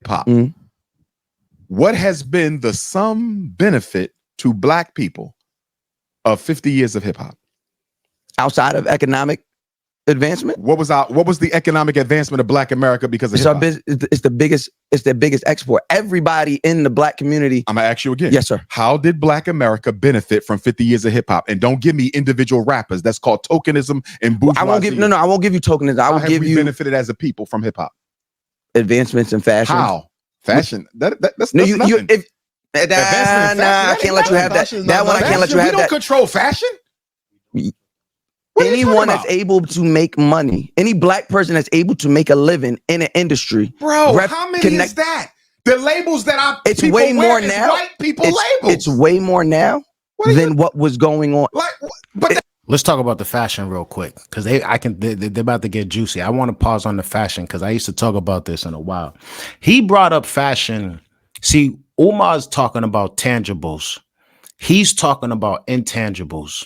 hop, what has been the sum benefit to black people of 50 years of hip hop? Outside of economic advancement? What was the economic advancement of black America because of hip hop? It's the biggest export. Everybody in the black community. I'm gonna ask you again. Yes, sir. How did black America benefit from 50 years of hip hop? And don't give me individual rappers. That's called tokenism and bourgeoisie. I won't give you tokenism. I will give you benefited as a people from hip hop. Advancements in fashion. How? Fashion. That's no, nothing. I can't let you have that. That one I can't let you have that. We don't control fashion. Anyone that's able to make money, any black person that's able to make a living in an industry, bro. How many is that? The labels that it's way more now. White people labels. It's way more now than what was going on. Let's talk about the fashion real quick because they're about to get juicy. I want to pause on the fashion because I used to talk about this in a while. He brought up fashion. See, Umar's talking about tangibles. He's talking talking intangibles.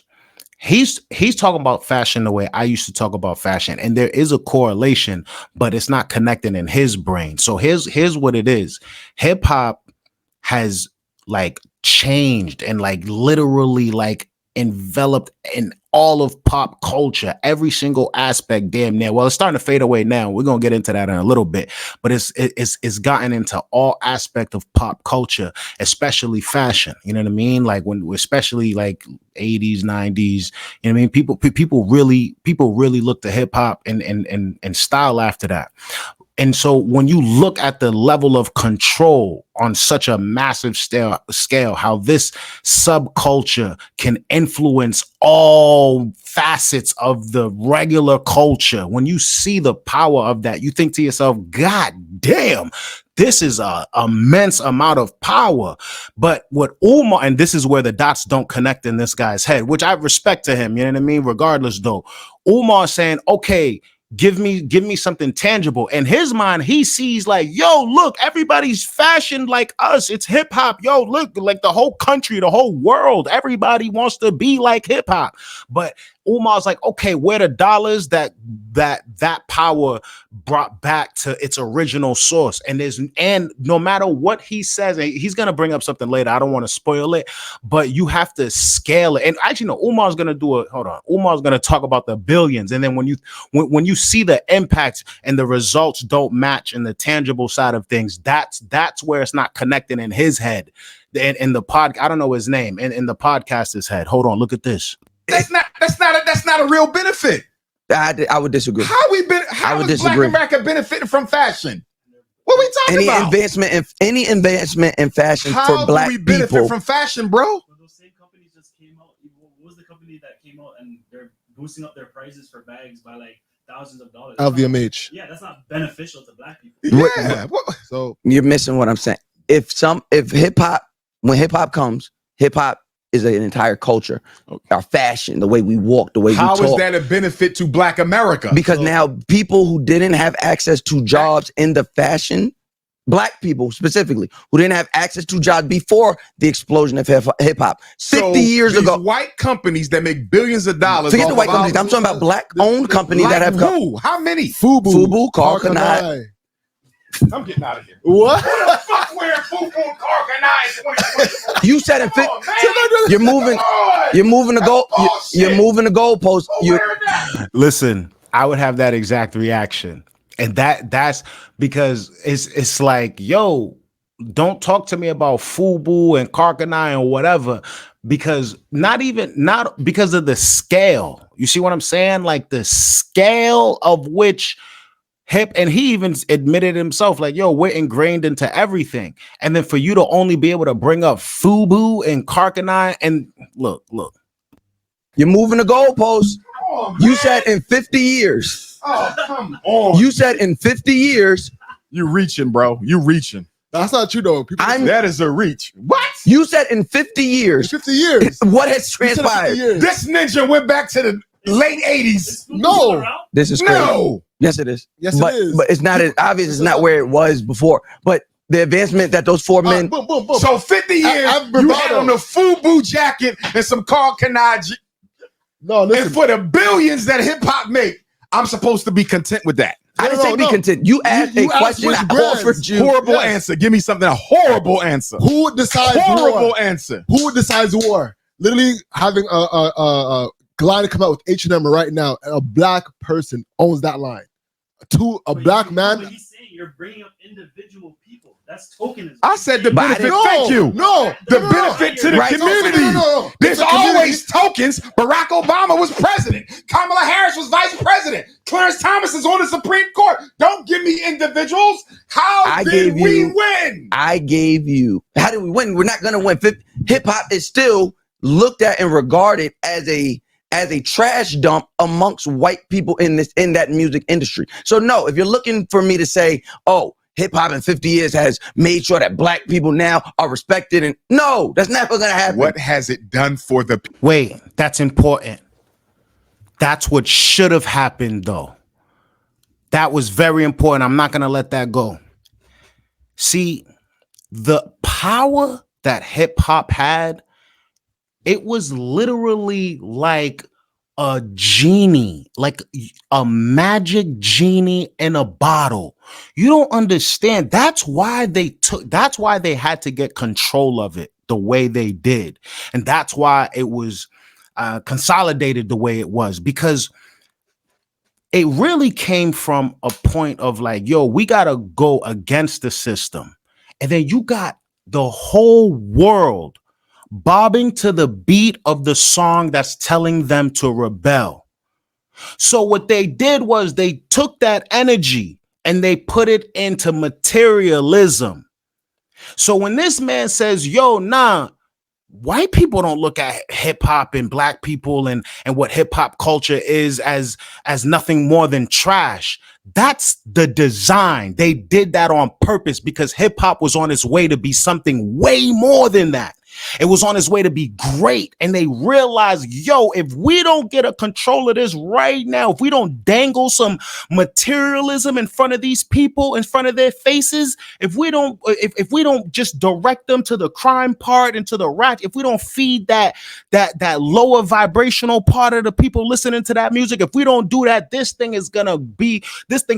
He's talking about fashion the way I used to talk about fashion, and there is a correlation, but it's not connecting in his brain. So here's what it is. Hip hop has like changed and like literally like enveloped in all of pop culture, every single aspect, damn near. Well, it's starting to fade away now. We're gonna get into that in a little bit, but it's gotten into all aspect of pop culture, especially fashion. You know what I mean? Like especially like 80s, 90s. You know what I mean? People really look to hip hop and style after that. And so when you look at the level of control on such a massive scale, how this subculture can influence all facets of the regular culture, when you see the power of that, you think to yourself, God damn, this is an immense amount of power. But what Umar, and this is where the dots don't connect in this guy's head, which I respect to him, you know what I mean? Regardless though, Umar saying, okay, give me something tangible. In his mind, he sees like, yo, look, everybody's fashioned like us. It's hip hop. Yo, look, like the whole country, the whole world, everybody wants to be like hip hop. But Umar's like, okay, where the dollars that power brought back to its original source. And no matter what he says, and he's gonna bring up something later. I don't want to spoil it, but you have to scale it. And actually, no, Umar's gonna Umar's gonna talk about the billions. And then when you see the impact and the results don't match in the tangible side of things, that's where it's not connecting in his head. In the pod, I don't know his name, in the podcaster's head. Hold on, look at this. That's not a real benefit. I would disagree. How is Black America benefiting from fashion? What are we talking about? Any advancement in fashion for black people. How do we benefit from fashion, bro? Well, those same companies just came out. What was the company that came out and they're boosting up their prices for bags by like thousands of dollars? LVMH. Yeah, that's not beneficial to black people. Yeah. So you're missing what I'm saying. If hip hop, when hip hop comes, hip hop is an entire culture. Our fashion, the way we walk, the way we talk. How is that a benefit to Black America? Because now people who didn't have access to jobs in the fashion, black people specifically, who didn't have access to jobs before the explosion of hip hop, 50 years ago. White companies that make billions of dollars. Forget the white companies. I'm talking about black-owned companies that have come. How many? Fubu, Carl Kanai. I'm getting out of here. What? Who the fuck wearing Fubu and Carl Kanai in 2020? You said it fit. You're moving the goalpost. Listen, I would have that exact reaction. And that's because it's like, yo, don't talk to me about Fubu and Karkanai and whatever, because not because of the scale. You see what I'm saying? Like the scale of which hip, and he even admitted himself, like, yo, we're ingrained into everything. And then for you to only be able to bring up Fubu and Karkanai, and look. You're moving the goalpost. You said in 50 years. Oh, come on. You said in 50 years. You reaching, bro. You reaching. That's not true, though. That is a reach. What? You said in 50 years. 50 years. What has transpired? This ninja went back to the late 80s. No. This is crazy. No. Yes, it is. Yes, it is. But it's not as obvious. It's not where it was before. But the advancement that those four men. Boom, boom, boom. So 50 years, you had on the Fubu jacket and some Carl Kanai. No, listen. And for the billions that hip hop make, I'm supposed to be content with that. I didn't say be content. You asked a question that offered you. Horrible answer. Give me something. A horrible answer. Who decides Horrible war? answer. Who decides war? Literally having a line come out with H&M right now, and a black person owns that line. Black man. But he's saying you're bringing up individual people. That's tokenism. I said the But I benefit. didn't- Thank you. No, The benefit to the Right. community. No. There's It's a community. always tokens. Barack Obama was president. Kamala Harris was vice president. Clarence Thomas is on the Supreme Court. Don't give me individuals. How did we win? I gave you. How did we win? We're not gonna win. Hip hop is still looked at and regarded as a trash dump amongst white people in that music industry. So no, if you're looking for me to say, oh, hip hop in 50 years has made sure that black people now are respected, and no, that's never gonna happen. What has it done for the Wait, that's important. That's what should have happened, though. That was very important. I'm not going to let that go. See, the power that hip hop had, it was literally like a genie, like a magic genie in a bottle. You don't understand. That's why they had to get control of it the way they did. And that's why it was consolidated the way it was, because it really came from a point of like, yo, we got to go against the system. And then you got the whole world bobbing to the beat of the song that's telling them to rebel. So what they did was they took that energy and they put it into materialism. So when this man says, yo, nah, white people don't look at hip hop and black people and what hip hop culture is as nothing more than trash. That's the design. They did that on purpose because hip hop was on its way to be something way more than that. It was on its way to be great. And they realized, yo, if we don't get a control of this right now, if we don't dangle some materialism in front of these people, in front of their faces, if we don't just direct them to the crime part and to the rat, if we don't feed that lower vibrational part of the people listening to that music, if we don't do that, this thing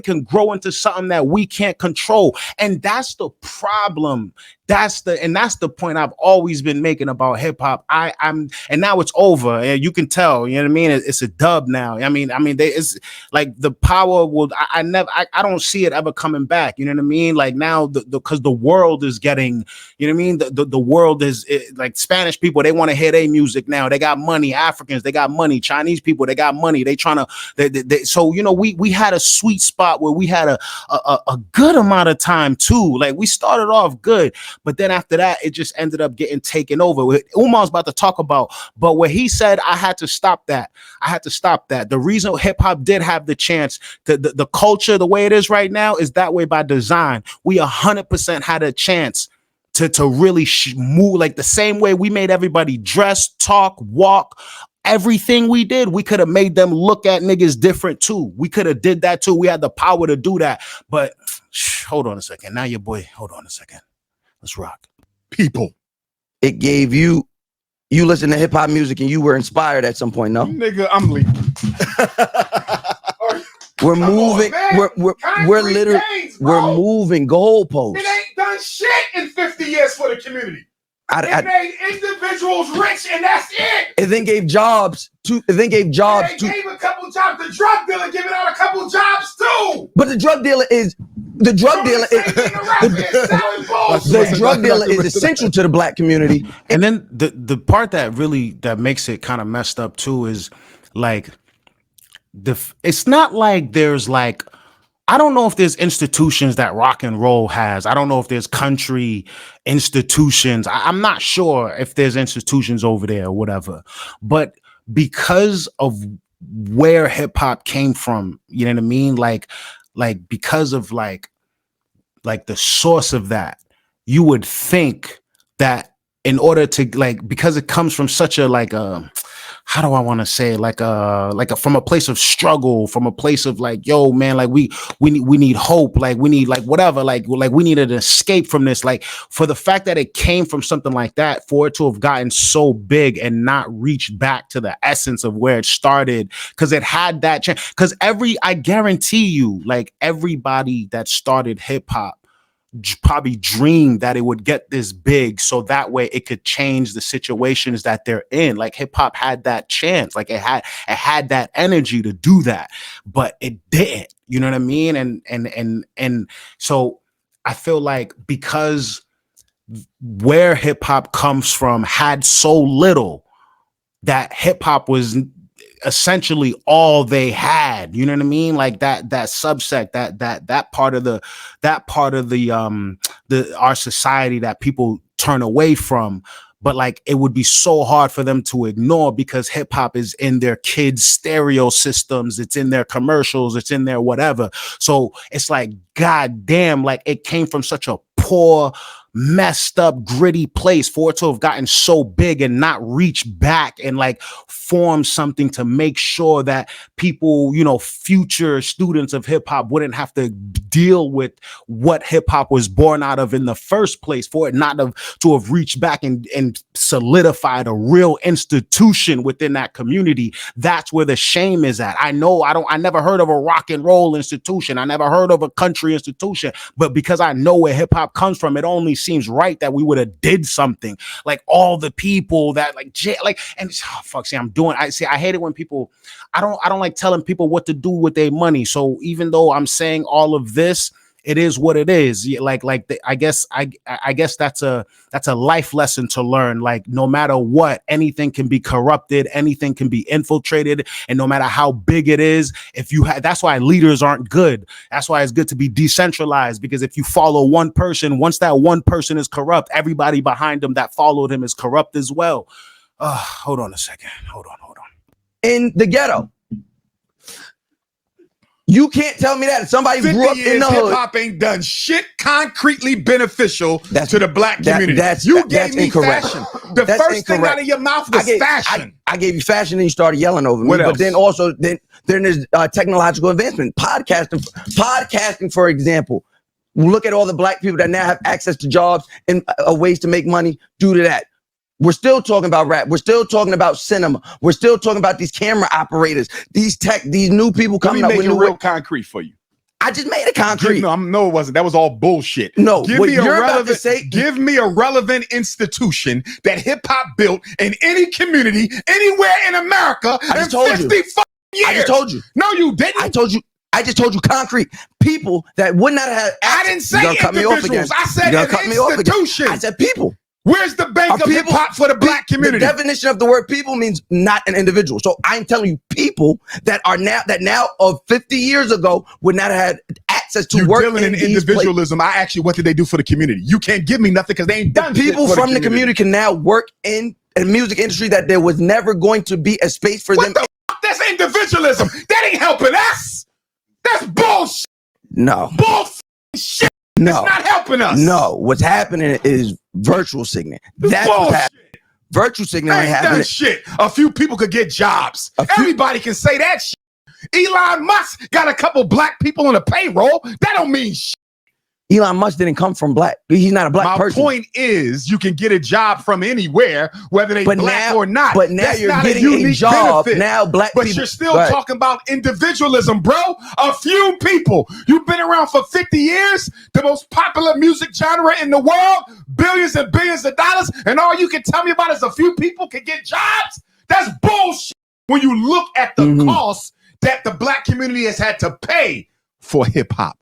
can grow into something that we can't control. And that's the problem. That's the point I've always been making about hip hop. And now it's over. And you can tell, you know what I mean? It's a dub now. I mean, it's like the power will, I don't see it ever coming back. You know what I mean? Like now, because the world is getting, you know what I mean? The world is like Spanish people, they want to hear their music now. They got money. Africans, they got money. Chinese people, they got money. They trying to, so, you know, we had a sweet spot where we had a good amount of time too. Like we started off good. But then after that, it just ended up getting taken over. Umar's about to talk about, but where he said, I had to stop that. The reason hip hop did have the chance, the culture, the way it is right now is that way by design. We 100% had a chance to really move like the same way we made everybody dress, talk, walk. Everything we did, we could have made them look at niggas different too. We could have did that too. We had the power to do that. But hold on a second. Now your boy, hold on a second. Let's rock. people? It gave you listen to hip hop music and you were inspired at some point, no? Nigga, I'm leaving. We're moving. We're literally we're moving goalposts. It ain't done shit in 50 years for the community. It made individuals rich, and that's it. It then gave jobs to. They gave a couple jobs. The drug dealer giving out a couple jobs too. But the drug dealer is the drug dealer is essential to the black community. And then the part that makes it kind of messed up too is like it's not like there's like, I don't know if there's institutions that rock and roll has. I don't know if there's country institutions. I'm not sure if there's institutions over there or whatever. But because of where hip hop came from, you know what I mean? Like because of like the source of that, you would think that in order to like, because it comes from such a like how do I want to say it? Like a from a place of struggle, from a place of like, yo, man, like we need hope, like we need like whatever, like we need an escape from this. Like for the fact that it came from something like that, for it to have gotten so big and not reached back to the essence of where it started, because it had that chance. Because I guarantee you, like everybody that started hip hop probably dreamed that it would get this big so that way it could change the situations that they're in. Like hip hop had that chance, like it had that energy to do that, but it didn't, you know what I mean? And so I feel like because where hip hop comes from had so little, that hip hop was essentially all they had, you know what I mean? Like that subsect, that part of the our society that people turn away from. But like it would be so hard for them to ignore, because hip hop is in their kids' stereo systems, it's in their commercials, it's in their whatever. So it's like, god damn, like it came from such a poor, messed up, gritty place for it to have gotten so big and not reach back and like form something to make sure that people, you know, future students of hip hop wouldn't have to deal with what hip hop was born out of in the first place, for it not to have reached back and solidified a real institution within that community. That's where the shame is at. I never heard of a rock and roll institution. I never heard of a country institution, but because I know where hip hop comes from, it only seems right that we would have did something. Like all the people that I hate it when people, I don't like telling people what to do with their money. So even though I'm saying all of this, it is what it is. I guess that's a life lesson to learn. Like no matter what, anything can be corrupted, anything can be infiltrated, and no matter how big it is, that's why leaders aren't good. That's why it's good to be decentralized, because if you follow one person, once that one person is corrupt, everybody behind him that followed him is corrupt as well. Hold on a second. Hold on. In the ghetto. You can't tell me that somebody grew up in the hood. Hip hop ain't done shit concretely beneficial to the black community. You gave me incorrect. fashion. The first thing out of your mouth was fashion. I gave you fashion, and you started yelling over me. What else? But then also, then there's technological advancement. Podcasting, for example. Look at all the black people that now have access to jobs and ways to make money due to that. We're still talking about rap. We're still talking about cinema. We're still talking about these camera operators, these new people coming up with new real concrete for you. I just made it concrete. No, it wasn't. That was all bullshit. No, give me a relevant institution that hip hop built in any community, anywhere in America. I just told you. Years. I just told you. No, you didn't. I just told you concrete. People that would not have. I didn't say individuals. I said an institution. I said people. Where's the bank of hip hop for the black community? The definition of the word people means not an individual. So I'm telling you, people that now of 50 years ago would not have had access to work. You're dealing in individualism. I ask you, what did they do for the community? You can't give me nothing because they ain't done. People from the community can now work in a music industry that there was never going to be a space for them. That's individualism. That ain't helping us. That's bullshit. No. Bullshit. No. It's not helping us. No. What's happening is virtual signaling. That's what's happening. Virtual signaling ain't happening. Shit. A few people could get jobs. Everybody can say that shit. Elon Musk got a couple black people on the payroll. That don't mean shit. Elon Musk didn't come from black. He's not a black person. My point is, you can get a job from anywhere, whether they black or not. But now you're getting a job. Benefit. Now black people. But you're still talking about individualism, bro. A few people. You've been around for 50 years, the most popular music genre in the world, billions and billions of dollars, and all you can tell me about is a few people can get jobs? That's bullshit. When you look at the cost that the black community has had to pay for hip hop.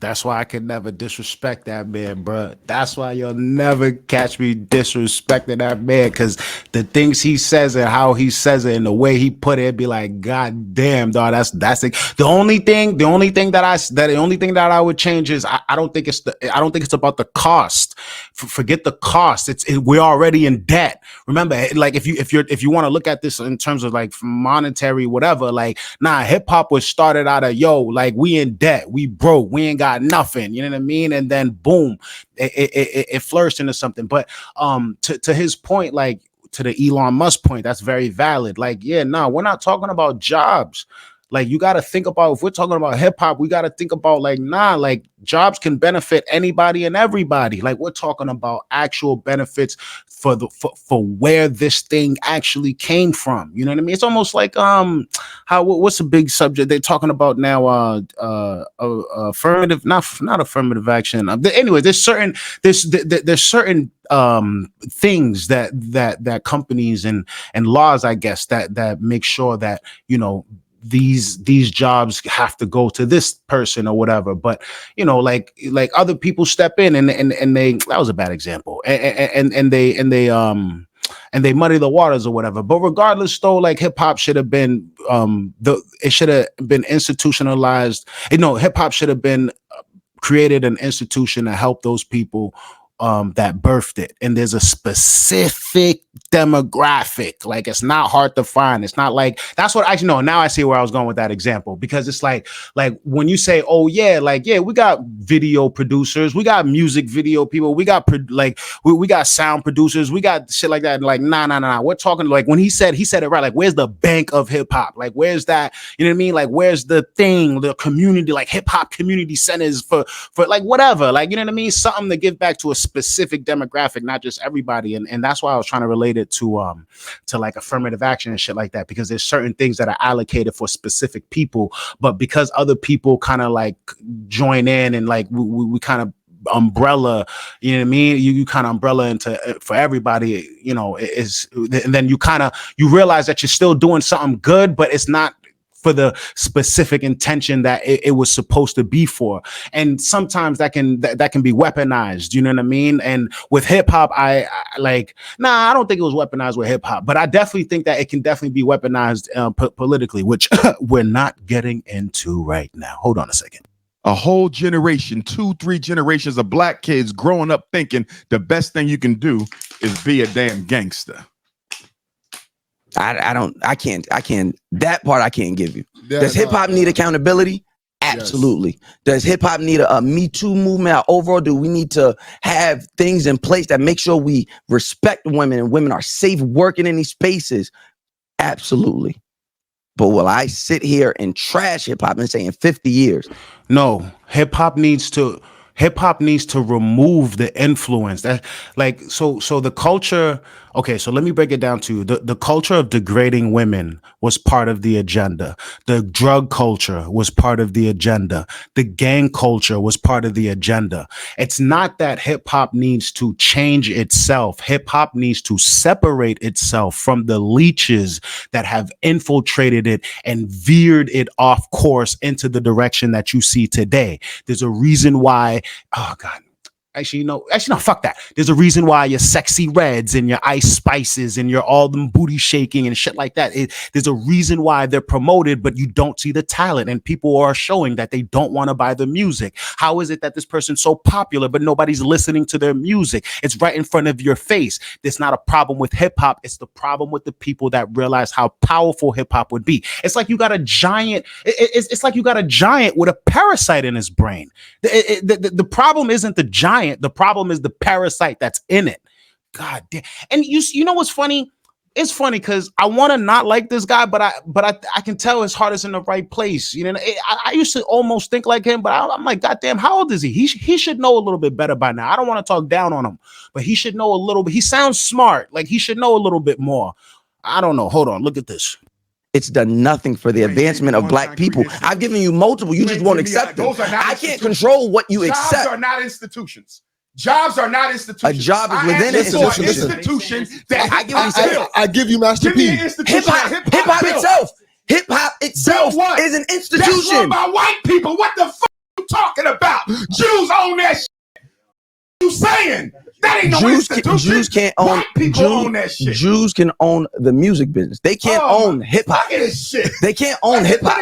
That's why I could never disrespect that man, bro. That's why you'll never catch me disrespecting that man, because the things he says and how he says it and the way he put it, be like, God damn, dog. That's it. The only thing that I would change is I don't think it's about the cost. Forget the cost. We're already in debt. Remember, like if you want to look at this in terms of like monetary whatever, like hip hop was started out of like we in debt, we broke, we ain't got nothing, you know what I mean? And then boom, it flourished into something. But to his point, like the Elon Musk point, that's very valid. Like, yeah, no, we're not talking about jobs. Like, you got to think about, if we're talking about hip hop, we got to think about like, nah, like jobs can benefit anybody and everybody. Like, we're talking about actual benefits for for where this thing actually came from. You know what I mean? It's almost like what's a big subject they're talking about now? Affirmative, not affirmative action. Anyway, there's certain things that companies and laws, I guess, that make sure that, you know, these jobs have to go to this person or whatever. But, you know, like other people step in and they, that was a bad example, and they muddy the waters or whatever. But regardless, though, like hip hop should have been it should have been institutionalized. You know, hip hop should have been created an institution to help those people that birthed it. And there's a specific demographic. Like, it's not hard to find. It's not like, that's what actually, no, now I see where I was going with that example, because it's like when you say, oh yeah, like, yeah, we got video producers, we got music video people, we got we got sound producers, we got shit like that. And like, nah. We're talking like, when he said it right. Like, where's the bank of hip hop? Like, where's that? You know what I mean? Like, where's the thing, the community, like hip hop community centers for like whatever, like, you know what I mean? Something to give back to a specific demographic, not just everybody. And that's why I was trying to relate it to like affirmative action and shit like that, because there's certain things that are allocated for specific people, but because other people kind of like join in and like we kind of umbrella, you know what I mean? You kind of umbrella into for everybody, you know, and then you realize that you're still doing something good, but it's not for the specific intention that it was supposed to be for. And sometimes that can be weaponized, you know what I mean? And with hip hop, I don't think it was weaponized with hip hop, but I definitely think that it can definitely be weaponized politically, which we're not getting into right now. Hold on a second. A whole generation, 2-3 generations of black kids growing up thinking the best thing you can do is be a damn gangster. I can't, that part I can't give you. Yeah, Does hip hop need accountability? Absolutely. Yes. Does hip hop need a Me Too movement? Overall, do we need to have things in place that make sure we respect women and women are safe working in these spaces? Absolutely. But will I sit here and trash hip hop and say in 50 years? No, hip hop needs to remove the influence that, like, so the culture. Okay, so let me break it down to you. The culture of degrading women was part of the agenda. The drug culture was part of the agenda. The gang culture was part of the agenda. It's not that hip hop needs to change itself. Hip hop needs to separate itself from the leeches that have infiltrated it and veered it off course into the direction that you see today. There's a reason why, oh God. Actually, no, fuck that. There's a reason why your sexy reds and your ice spices and your all them booty shaking and shit like that. There's a reason why they're promoted, but you don't see the talent, and people are showing that they don't want to buy the music. How is it that this person's so popular, but nobody's listening to their music? It's right in front of your face. It's not a problem with hip hop. It's the problem with the people that realize how powerful hip hop would be. It's like you got a giant. It's like you got a giant with a parasite in his brain. The problem isn't the giant. The problem is the parasite that's in it. God damn. And you know what's funny? It's funny because I want to not like this guy, but I can tell his heart is in the right place. You know, I used to almost think like him, but I'm like, God damn, how old is he? He should know a little bit better by now. I don't want to talk down on him, but he should know a little bit. He sounds smart. Like, he should know a little bit more. I don't know. Hold on. Look at this. It's done nothing for the advancement of black people. I've given you multiple. You just won't accept them. I can't control what you accept. Jobs are not institutions. Jobs are not institutions. A job is within an institution. I give you Master P. Hip hop itself is an institution. That's run by white people. What the fuck are you talking about? Jews own that shit. You saying? That ain't no institution. Jews can't own. White people own that shit. Jews can own the music business. They can't own hip hop. Look at this shit. They can't own hip hop.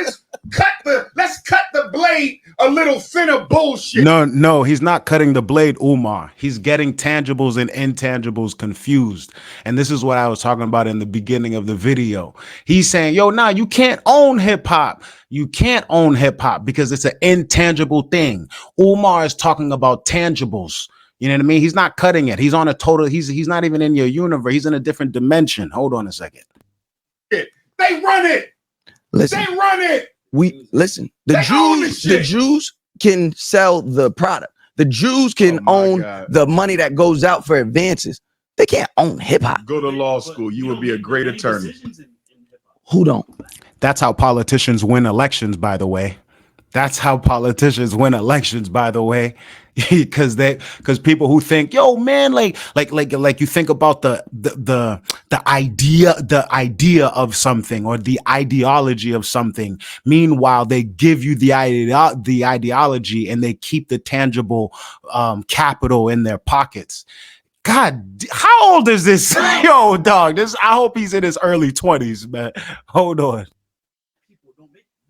Let's cut the blade a little thinner bullshit. No, he's not cutting the blade, Umar. He's getting tangibles and intangibles confused. And this is what I was talking about in the beginning of the video. He's saying, you can't own hip hop. You can't own hip hop because it's an intangible thing. Umar is talking about tangibles. You know what I mean? He's not cutting it. He's on a total. He's not even in your universe. He's in a different dimension. Hold on a second. They run it. Listen, They run it. listen. The They own this Jews, the shit. Jews can sell the product. The Jews can Oh my own God. the money that goes out for advances. They can't own hip hop. Go to law But school. You don't would be a make great many attorney. decisions in hip-hop. Who don't? That's how politicians win elections, by the way. That's how politicians win elections, by the way. Because people who think, yo, man, like you think about the idea of something or the ideology of something. Meanwhile, they give you the ideology and they keep the tangible capital in their pockets. God, how old is this? Yo, dog, I hope he's in his early 20s, man. Hold on.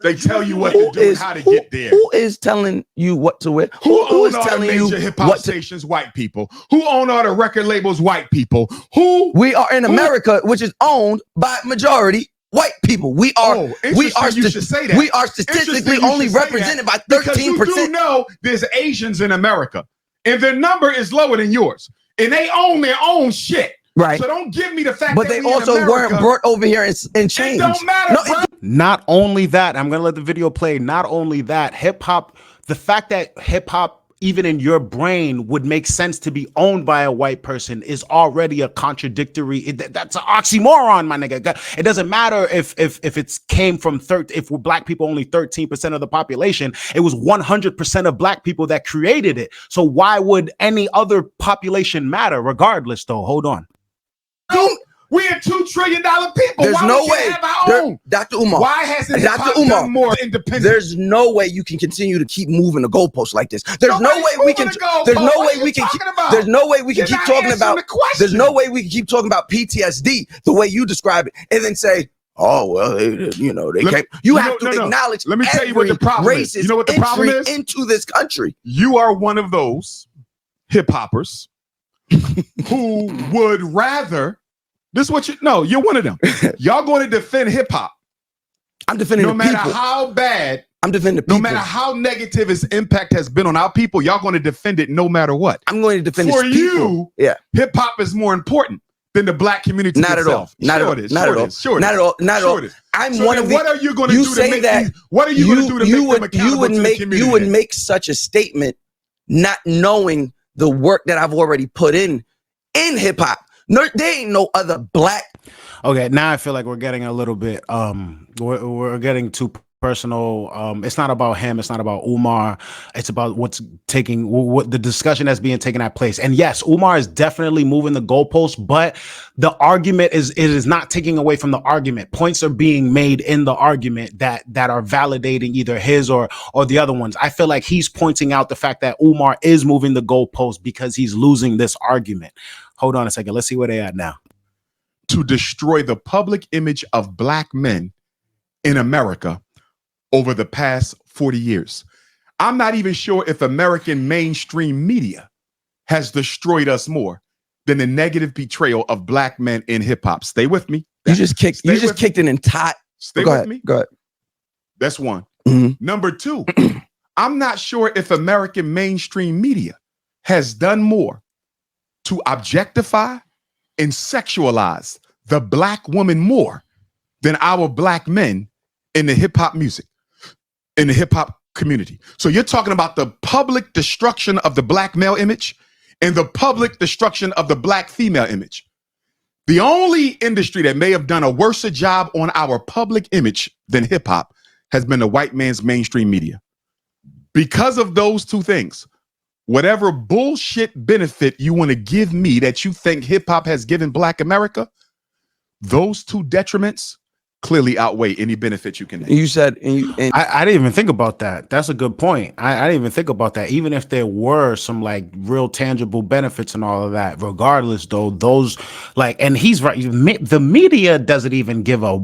They tell you what to do and how to get there. Who is telling you what to wear? Who Who own is all the telling major you hip hop what to? stations? White people. Who own all the record labels? White people. Who? We are in America, which is owned by majority white people. We are. Oh, we interesting are. you should say that. We are statistically Interesting you only should say represented by that, because you 13%. do know there's Asians in America, and their number is lower than yours, and they own their own shit. Right. So don't give me the fact But that they we in also America, weren't brought over here in it chains. don't matter, No, bro. Not only that, I'm gonna let the video play. Not only that, hip hop, the fact that hip hop, even in your brain, would make sense to be owned by a white person is already a contradictory. That's an oxymoron, my nigga. It doesn't matter if it's came from if we're black people only 13% of the population. It was 100% of black people that created it. So why would any other population matter? Regardless, though, hold on. We are $2 trillion people. There's Why no we way. can't have our own? Dr. Umar. Why hasn't hip Dr. hop Umar, done more independent? There's no way you can continue to keep moving the goalposts like this. There's Nobody's no way we moving can. the goalpost. There's no What way are we you can. talking about? There's no way we can You're keep not talking answering about. the question. There's no way we can keep talking about PTSD the way you describe it, and then say, "Oh well, you know they can't." You have to acknowledge. Let me tell you what the problem is. You know what the problem is? Into this country. You are one of those hip hoppers who would rather. This is what you no, you're one of them. Y'all going to defend hip hop. I'm defending no the matter people. how bad, I'm defending the no people. matter how negative its impact has been on our people, y'all going to defend it no matter what. I'm going to defend For its people. you, Yeah. hip hop is more important than the black community Not at all. itself. Not Sure at all. it is. Not Sure at it all. is. Sure it Not is. at all. Not at Sure all. it is. I'm So one then of the. what are you going to You do to say make that these, what are you going to do to make them accountable to the community? You would make such a statement, not knowing the work that I've already put in hip hop. No, there ain't no other black. Okay, now I feel like we're getting a little bit we're getting too personal. It's not about him, it's not about Umar, it's about what the discussion that's being taken at place. And yes, Umar is definitely moving the goalposts, but the argument is not taking away from the argument. Points are being made in the argument that are validating either his or the other ones. I feel like he's pointing out the fact that Umar is moving the goalposts because he's losing this argument. Hold on a second, let's see where they at now. To destroy the public image of black men in America over the past 40 years. I'm not even sure if American mainstream media has destroyed us more than the negative portrayal of black men in hip hop. Stay with me. You just kicked an entire. Stay Go with ahead. me. Go ahead. That's one. Mm-hmm. Number two, I'm not sure if American mainstream media has done more to objectify and sexualize the black woman more than our black men in the hip hop music, in the hip hop community. So you're talking about the public destruction of the black male image and the public destruction of the black female image. The only industry that may have done a worse job on our public image than hip hop has been the white man's mainstream media. Because of those two things, whatever bullshit benefit you want to give me that you think hip hop has given black America, those two detriments clearly outweigh any benefit you can make. You said, I didn't even think about that. That's a good point. I didn't even think about that. Even if there were some like real tangible benefits and all of that, regardless though, those like, and he's right. The media doesn't even give a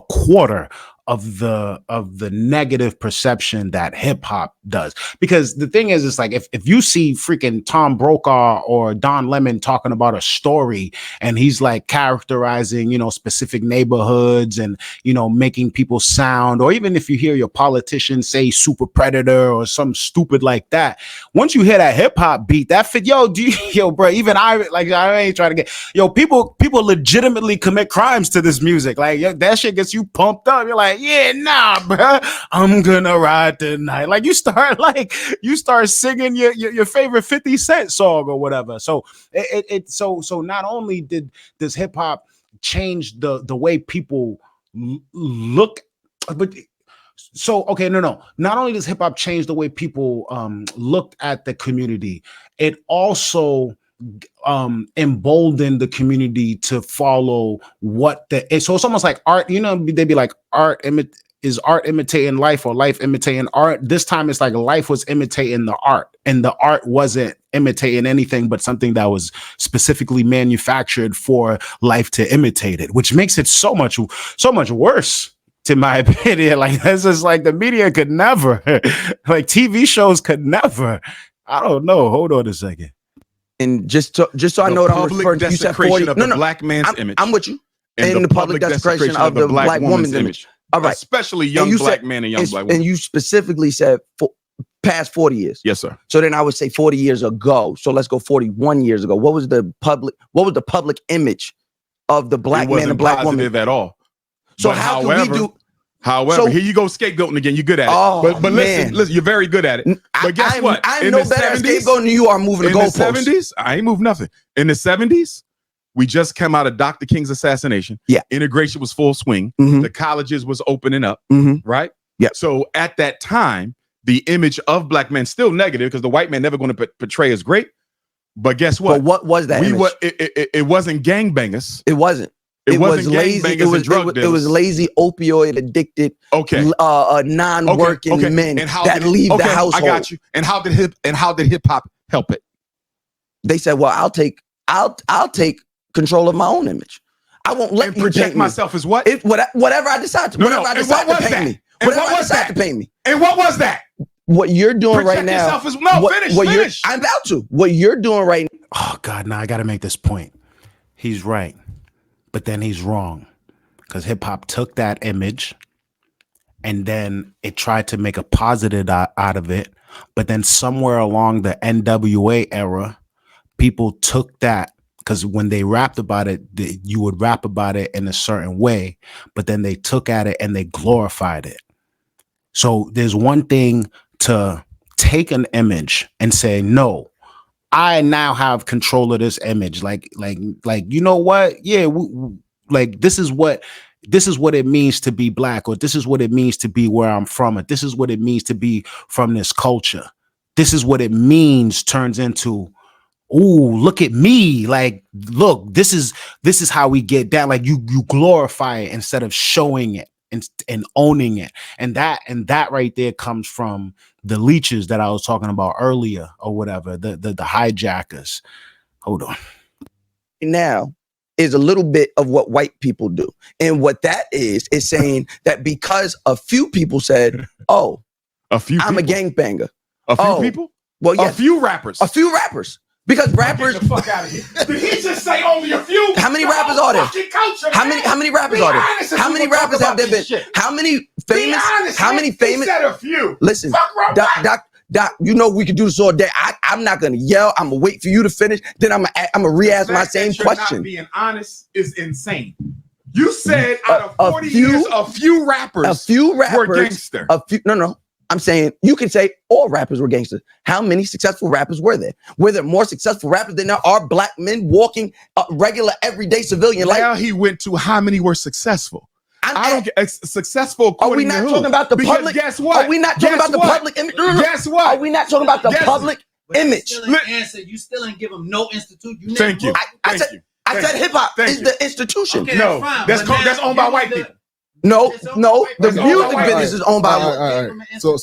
quarter of the negative perception that hip hop does. Because the thing is, it's like if you see freaking Tom Brokaw or Don Lemon talking about a story and he's like characterizing, specific neighborhoods and, making people sound, or even if you hear your politician say super predator or something stupid like that, once you hear that hip hop beat, that fit, bro, even I ain't trying to get, people legitimately commit crimes to this music. Like, that shit gets you pumped up. You're like, yeah, nah, bro, I'm gonna ride tonight. Like you start singing your favorite 50 Cent song or whatever. So so not only does hip hop change the way people look, but so okay, no. Not only does hip hop change the way people look at the community, it also embolden the community to follow so it's almost like art, they'd be like is art imitating life or life imitating art. This time it's like life was imitating the art and the art wasn't imitating anything but something that was specifically manufactured for life to imitate it, which makes it so much worse. To my opinion, like this is like the media could never, like TV shows could never. I don't know. Hold on a second. And just so I know what I'm referring to, you said 40. Of the black man's image. I'm with you. And the public desecration of the black woman's image. All right. Especially young black men and young black women. And you specifically said past 40 years. Yes, sir. So then I would say 40 years ago. So let's go 41 years ago. What was the public image of the black man and black woman? It wasn't positive at all. So but how can we do? However, here you go scapegoating again. You're good at it. But listen, you're very good at it. But guess what? I know better at scapegoating than you are moving the goalposts. In the 70s, I ain't moved nothing. In the 70s, we just came out of Dr. King's assassination. Yeah. Integration was full swing. Mm-hmm. The colleges was opening up. Mm-hmm. Right? Yeah. So at that time, the image of black men still negative because the white man never going to portray as great. But guess what? But what was that image? It wasn't gangbangers. It wasn't. It was lazy. It was lazy, opioid addicted, non-working men that leave the household. I got you. And how did hip hop help it? They said, "Well, I'll take control of my own image. I won't let you project paint myself me. As what? Whatever I decide to. Whatever I decide to paint me. Whatever I decide to paint me. And what was that? What you're doing right now? Finish. I'm about to. What you're doing right now? Oh God, now I got to make this point. He's right. But then he's wrong, because hip hop took that image and then it tried to make a positive out of it. But then somewhere along the NWA era, people took that, because when they rapped about it, you would rap about it in a certain way, but then they took at it and they glorified it. So there's one thing to take an image and say, no, I now have control of this image. Like, you know what? Yeah. This is what it means to be black, or this is what it means to be where I'm from, or this is what it means to be from this culture. This is what it means turns into, ooh, look at me. Like, look, this is how we get down. Like you glorify it instead of showing it and owning it. And that right there comes from the leeches that I was talking about earlier, or whatever, the hijackers. Hold on. Now is a little bit of what white people do. And what that is saying that because a few people said, oh, I'm a gangbanger. A few people? Well, yes. A few rappers. Because rappers. Get the fuck out of here. Did he just say only a few? How many rappers are there? Culture, how many rappers are there? How many rappers have there been? How many famous? How many famous? He said a few. Listen, Doc, you know we could do this all day. I'm not gonna yell. I'm gonna wait for you to finish. Then I'm gonna re-ask my same question. Not being honest is insane. You said out of 40 years, a few rappers were gangster. No. I'm saying you can say all rappers were gangsters. How many successful rappers were there? Were there more successful rappers than there are black men walking regular, everyday civilian life? Now he went to how many were successful. I don't get successful. Are we not talking about the public? Guess what? Are we not talking about the public image? Guess what? Are we not talking about the public image? You still ain't give them no institute. Thank you. I said hip hop is the institution. Okay, no, that's owned by white people. No, the music business is owned by all right. So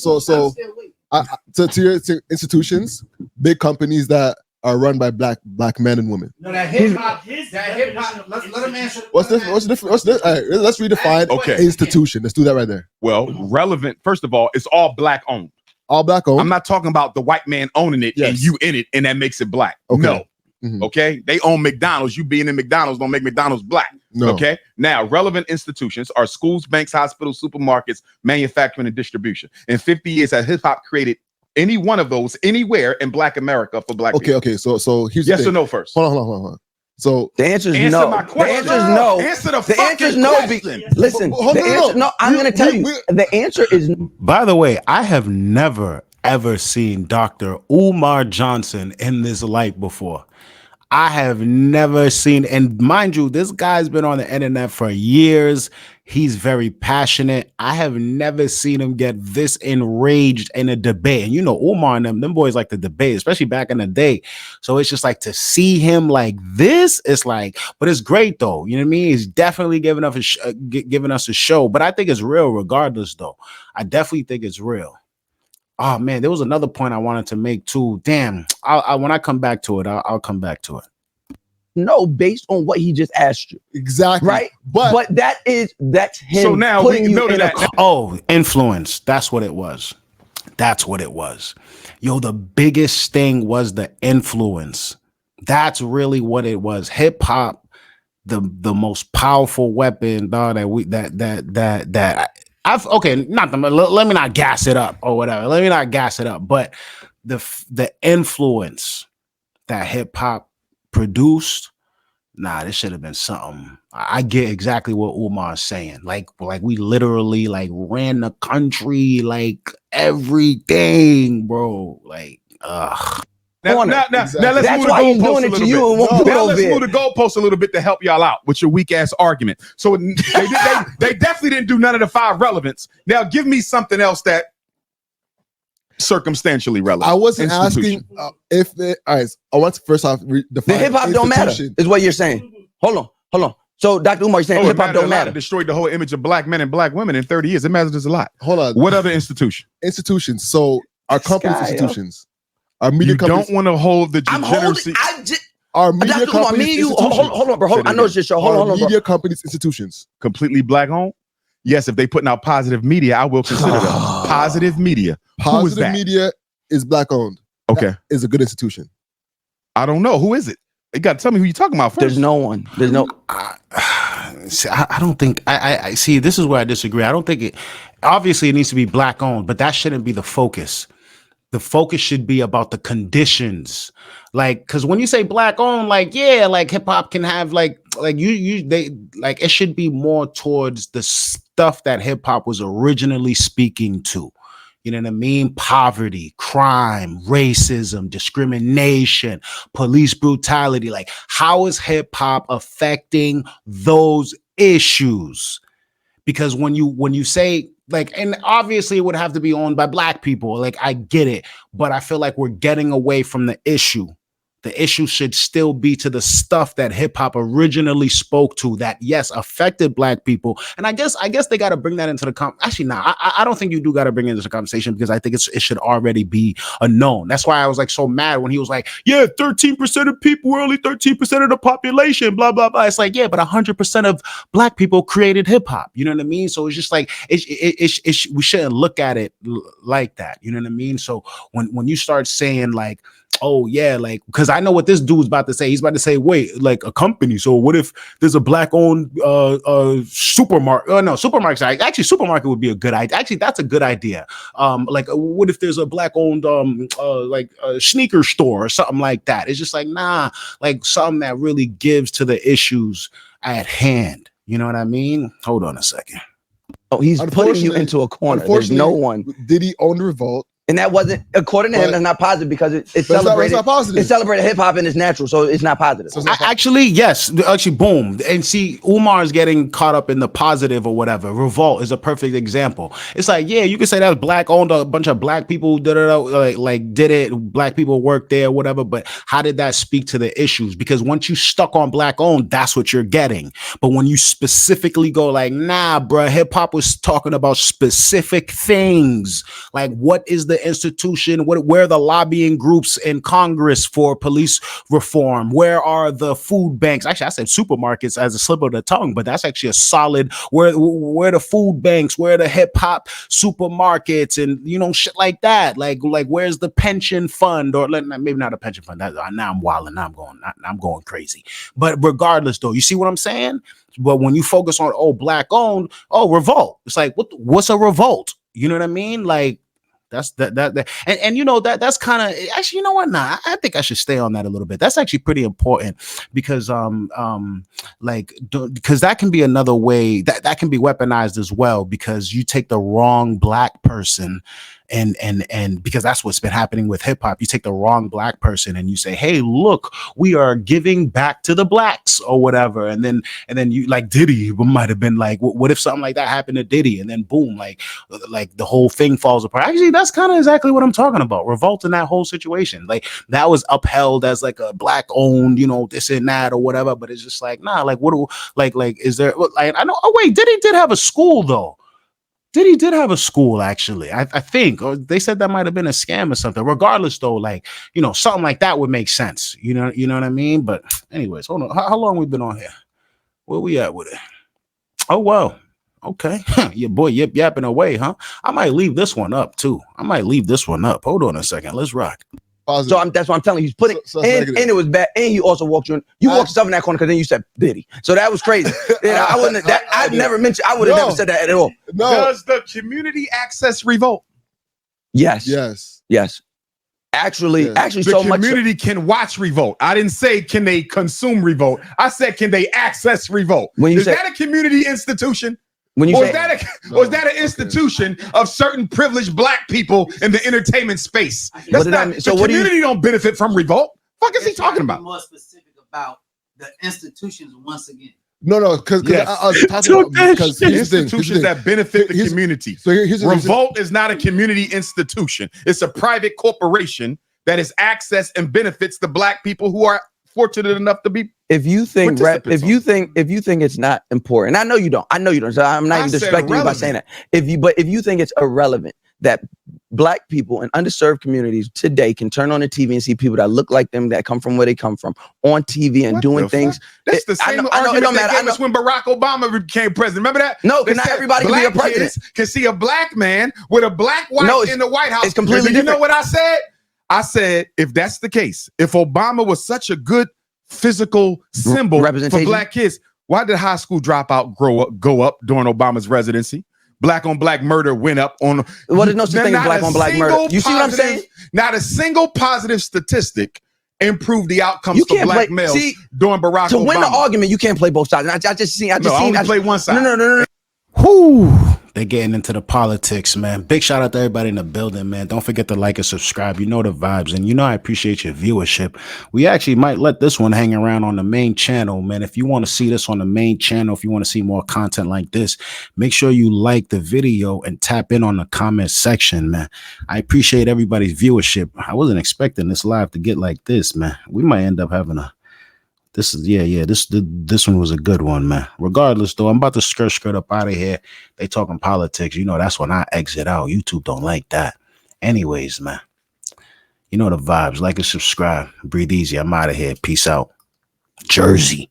to your institutions, big companies that are run by black men and women. No, that His hip-hop. definition of Let him answer. What's the difference? What's this? All right, let's redefine Okay. institution. Let's do that right there. Well, relevant. First of all, it's all black owned. All black owned. I'm not talking about the white man owning it and Yes. you in it, and that makes it black. Okay. No. Mhm. Okay. They own McDonald's. You being in McDonald's don't make McDonald's black. No. Okay. Now, relevant institutions are schools, banks, hospitals, supermarkets, manufacturing, and distribution. In 50 years, has hip hop created any one of those anywhere in Black America for black people? Okay. So here's Yes the or thing. no first? Hold on. So The answer is Answer no. my The question. answer is no. Answer the The answer is fucking no. question. Listen, Hold the on, answer, no, I'm going to tell you. The answer is By the way, I have never ever seen Dr. Umar Johnson in this light before. I have never seen, and mind you, this guy's been on the internet for years. He's very passionate. I have never seen him get this enraged in a debate. And you know, Umar and them boys like to debate, especially back in the day. So it's just like to see him like this, it's like, but it's great though. You know what I mean? He's definitely giving us a show, but I think it's real regardless though. I definitely think it's real. Oh man, there was another point I wanted to make too. Damn, when I come back to it, I'll come back to it. no based on what he just asked you, exactly. right? But that's him. So now putting we you know in that. Oh, influence. That's what it was. That's what it was. Yo, the biggest thing was the influence. That's really what it was. Hip hop, the most powerful weapon, dog. Let me not gas it up or whatever. Let me not gas it up. But the influence that hip hop produced, nah, this should have been something. I get exactly what Umar's saying. Like we literally like ran the country, like everything, bro. Like, Now, Corner. let's That's move the why he's goalposts doing a it to little you bit. and won't do it Now over let's there. move the goalposts a little bit to help y'all out with your weak ass argument. So they definitely didn't do none of the 5 relevance. Now give me something else that circumstantially relevant. I wasn't Institution. asking if it. All right. I want to first off define The hip hop don't matter, institution. is what you're saying. Hold on. So Dr. Umar, you're saying Oh, hip hop don't matter. Destroyed the whole image of black men and black women in 30 years. It matters a lot. Hold on. What other institution? Institutions? So our companies, Guy, institutions. Our media You companies. don't want to hold the I'm holding. degeneracy. Our media Dr. Umar, companies, me and you. institutions. Hold on, bro. Say that I know it's your show. Hold Our on, bro. media companies, institutions. Completely black owned? Yes, if they putting out positive media, I will consider them positive media. Who is Positive that? media is black owned. Okay. That is a good institution. I don't know. Who is it? You got to tell me who you're talking about first. There's no one. There's no. see, I don't think I see. This is where I disagree. I don't think it. Obviously, it needs to be black owned, but that shouldn't be the focus. The focus should be about the conditions, like, because when you say black owned, like, yeah, like hip hop can have like it should be more towards the stuff that hip hop was originally speaking to. You know what I mean? Poverty, crime, racism, discrimination, police brutality. Like, how is hip hop affecting those issues? Because when you say like, and obviously it would have to be owned by black people. Like, I get it, but I feel like we're getting away from the issue. The issue should still be to the stuff that hip hop originally spoke to, that yes affected black people. And I guess they got to bring that into the actually, nah, I don't think you do got to bring it into the conversation, because I think it should already be a known. That's why I was like so mad when he was like, yeah, 13% of people were only 13% of the population, blah blah blah. It's like, yeah, but 100% of black people created hip hop. You know what I mean? So it's just like we shouldn't look at it like that. You know what I mean? So when you start saying like, oh yeah, like, because I know what this dude's about to say. He's about to say, wait, like a company. So what if there's a black owned supermarket? Oh no, supermarkets. Actually, supermarket would be a good idea. Actually, that's a good idea. Like, what if there's a black owned like a sneaker store or something like that? It's just like, nah, like something that really gives to the issues at hand. You know what I mean? Hold on a second. Oh, he's putting you into a corner. There's no one. Did he own the revolt? And that wasn't, according to him, that's not positive, because it celebrated. It's not positive. It celebrated hip hop and it's natural, so it's not positive. So it's not Actually, yes. Actually, boom. And see, Umar is getting caught up in the positive or whatever. Revolt is a perfect example. It's like, yeah, you can say that's black owned, a bunch of black people did it, black people worked there, whatever. But how did that speak to the issues? Because once you stuck on black owned, that's what you're getting. But when you specifically go like, nah, bruh, hip hop was talking about specific things. Like, what is the the institution? Where are the lobbying groups in Congress for police reform? Where are the food banks? Actually, I said supermarkets as a slip of the tongue, but that's actually a solid. Where the food banks? Where are the hip hop supermarkets and shit like that? Like where's the pension fund, or maybe not a pension fund? Now I'm wilding. Now I'm going crazy. But regardless, though, you see what I'm saying? But when you focus on black owned, revolt. It's like what's a revolt? You know what I mean? Like that's that and that's kind of actually, you know what? Nah, I think I should stay on that a little bit. That's actually pretty important because because that can be another way that can be weaponized as well, because you take the wrong black person and because that's what's been happening with hip hop. You take the wrong black person and you say, hey, look, we are giving back to the blacks or whatever. And then you, like Diddy might have been like, what if something like that happened to Diddy? And then boom, like the whole thing falls apart. Actually, that's kind of exactly what I'm talking about. Revolt in that whole situation. Like that was upheld as like a black owned, this and that or whatever. But it's just like, nah, like is there, like, I know, wait, Diddy did have a school though. Diddy did have a school, actually. I think, or they said that might have been a scam or something. Regardless, though, like, something like that would make sense. You know what I mean? But anyways, hold on. How long we been on here? Where we at with it? Oh, well. Okay. Your boy yapping away, huh? I might leave this one up, too. Hold on a second. Let's rock. Positive. So that's what I'm telling you. He's putting and it was bad. And you also walked walked yourself in that corner because then you said Diddy. So that was crazy. I wouldn't. I never mentioned. I would have never said that at all. No. Does the community access revolt? Yes. Actually, The so much. The community can watch revolt. I didn't say can they consume revolt. I said can they access revolt. Is that a community institution? Is that an institution of certain privileged black people in the entertainment space? The community don't benefit from revolt. Fuck is he talking about? More specific about the institutions once again. No, because I was talking about because institutions that benefit the community. So here's revolt is not a community institution. It's a private corporation that is access and benefits the black people who are fortunate enough to be. If you think it's not important, I know you don't. So I'm not even disrespecting you by saying that. If you think it's irrelevant that black people in underserved communities today can turn on the TV and see people that look like them, that come from where they come from, on TV and doing things. That's the same argument they gave us when Barack Obama became president. Remember that? No, because not everybody can be a president. Can see a black man with a black wife in the White House. It's completely different. You know what I said? I said, if that's the case, if Obama was such a good physical symbol for black kids, why did high school dropout go up during Obama's residency? Black on black murder went up on. Well, there's no such thing as black on black murder. You see what I'm saying? Not a single positive statistic improved the outcomes for black males during Barack Obama. To win the argument, you can't play both sides. I play one side. No. Whoo! They're getting into the politics, man. Big shout out to everybody in the building, man. Don't forget to like and subscribe. You know the vibes. And I appreciate your viewership. We actually might let this one hang around on the main channel, man. If you want to see this on the main channel, if you want to see more content like this, make sure you like the video and tap in on the comment section, man. I appreciate everybody's viewership. I wasn't expecting this live to get like this, man. We might end up having this one was a good one, man. Regardless, though, I'm about to skirt up out of here. They talking politics. That's when I exit out. YouTube don't like that. Anyways, man. You know the vibes. Like and subscribe. Breathe easy. I'm out of here. Peace out. Jersey.